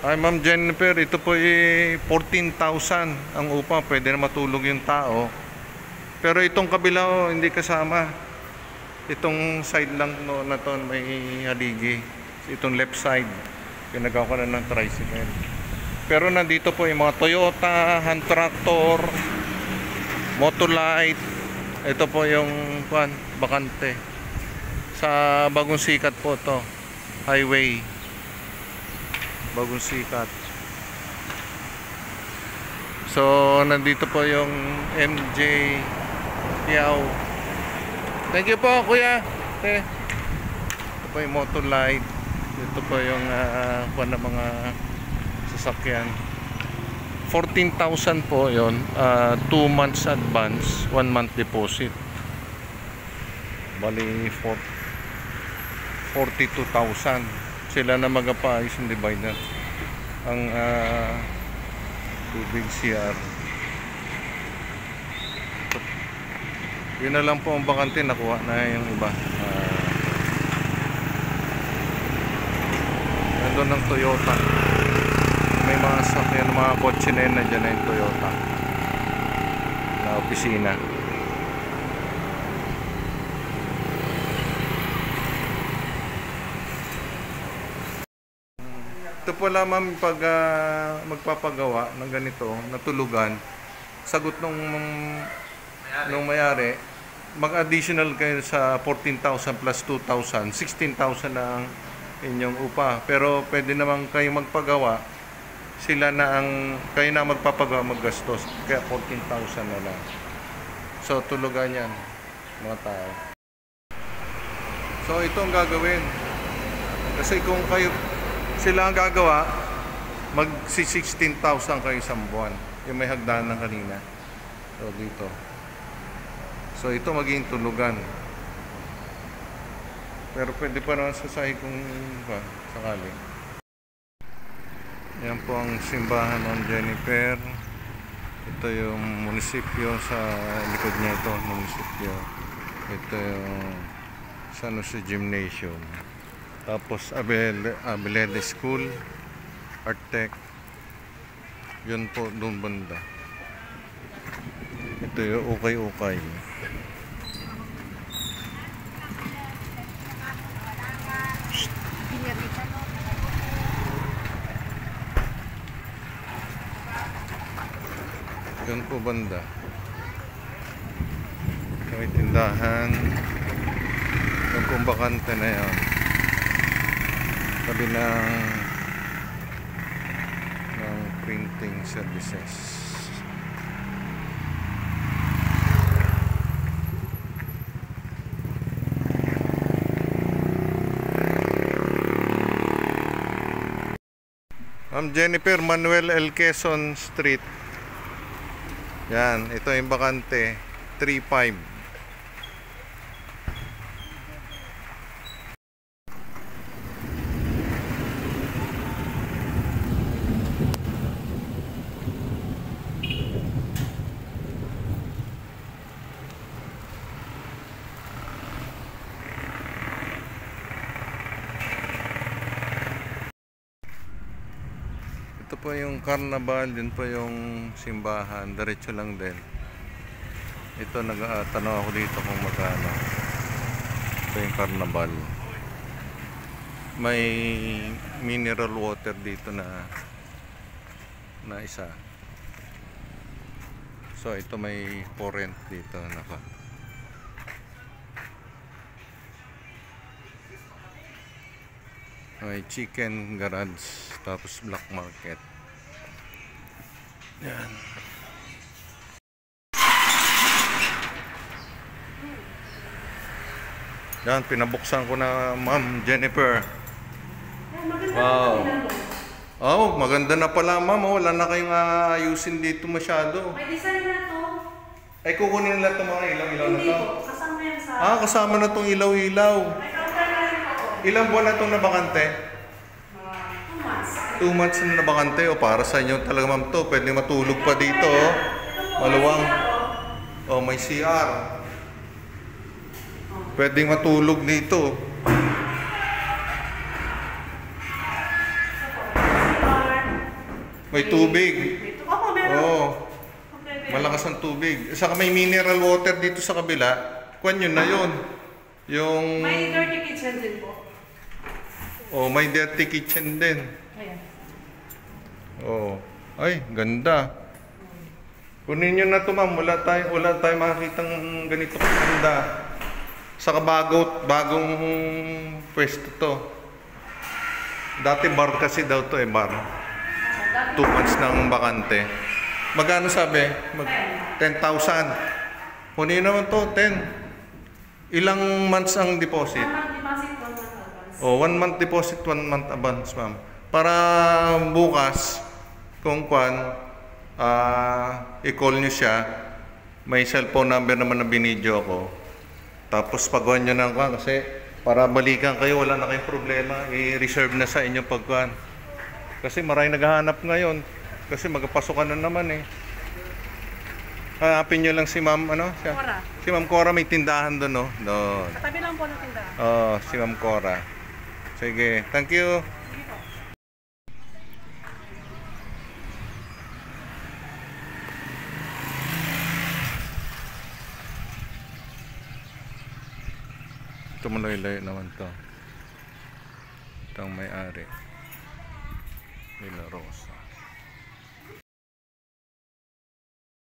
Ay, Ma'am Jennifer, ito po 14,000 ang upa. Pwede na matulog yung tao. Pero itong kabila, hindi kasama. Itong side lang na to may haligi. Itong left side, pinagawa ko na ng tricycle. Pero nandito po yung mga Toyota, hand tractor, Motolite. Ito po yung bakante. Sa Bagong Sikat po to, highway. Bagong Sikat. So, nandito po yung MJ Yao. Thank you po, kuya. Ito po yung Motolite. Ito po yung ng mga sasakyan. 14,000 po yon, 2 months advance, 1 month deposit. Bali 42,000. Sila na mag-apaayos yung divider. Ang tubig CR. Yun na lang po ang bakante, nakuha na yung iba. Nandun ng Toyota. May mga sakyan, mga kotse na yun, nandiyan na yung Toyota na opisina. Ito pala, ma'am, pag magpapagawa ng ganito, natulugan, sagot nung may-ari, mag-additional kayo sa 14,000 plus 2,000, 16,000 na ang inyong upa. Pero pwede naman kayo magpagawa, kayo na magpapagawa, maggastos, kaya 14,000 na lang. So, tulugan yan, mga tao. So, ito ang gagawin. Kasi kung sila ang gagawa, mag-16,000 kayo isang buwan. Yung may hagdanan kanina. So, dito. So, ito magiging tulugan. Pero pwede pa naman sasahin kung sakali. Yan po ang simbahan ng Jennifer. Ito yung munisipyo sa likod niya ito. Munisipyo. Ito yung San Jose Gymnasium. Tapos Abelede School, Artec. Yun po doon banda. Ito yung ukay-ukay. Yun po banda. May tindahan. Yung pong bakante na yan. Sabi ng printing services. Ma'am Jennifer, Manuel L. Quezon Street. Yan, ito yung bakante 3.5. Ito po yung carnival, din po yung simbahan, diretso lang din. Ito, nagtanong ako dito kung magkano. Ito yung carnival. May mineral water dito na isa. So ito may current dito, naka. May chicken garage, tapos black market. Yan. Yan, pinabuksan ko na, Ma'am Jennifer. Wow. Oh, maganda na pala, ma'am. Wala na kayong ayusin dito masyado. May design na to. Ay, kukunin nila itong mga ilaw-ilaw na to. Hindi po, kasama yan sa... Kasama na itong ilaw-ilaw. May counter na rin ako. Ilang buwan na itong nabakante? 2 months. 2 months na nabakante. O, para sa inyo talaga, ma'am, to. Pwede matulog pa dito, oh. Maluwang. Oh, may CR. Pwedeng matulog dito. May tubig. Ito ako, meron. Oo. Okay, meron. Malakas ang tubig. Saka may mineral water dito sa kabila. Kwan yun na yun. Yung... May dirty kitchen din po. Oh, may dirty kitchen din. Ayan. Oh. Ay, ganda. Kunin nyo na to, ma'am. Wala tayo makakitang ganito ganda. Saka bagong pwesto to. Dati bar kasi daw to bar. 2 months ng bakante. Magkano sabi? 10,000. Kunin naman to, 10. Ilang months ang deposit? 1 month deposit, 1 month advance. Oh, 1 month deposit, 1 month advance, ma'am. Para bukas, kung i-call nyo siya, may cellphone number naman na binidyo ako. Tapos pagkuhan nyo ng kasi para balikan kayo, wala na kayong problema, i-reserve na sa inyong pagkuhan. Kasi maraming naghahanap ngayon. Kasi magpasokan na naman eh. Hanapin nyo lang si ma'am, siya? Cora. Si ma'am Cora, may tindahan doon, no? Doon. Katabi lang po ng tindahan. Oh, si ma'am Cora. Sige, thank you. Sige po. Ito malayo naman to. Ito ang may-ari. Villa Rosa.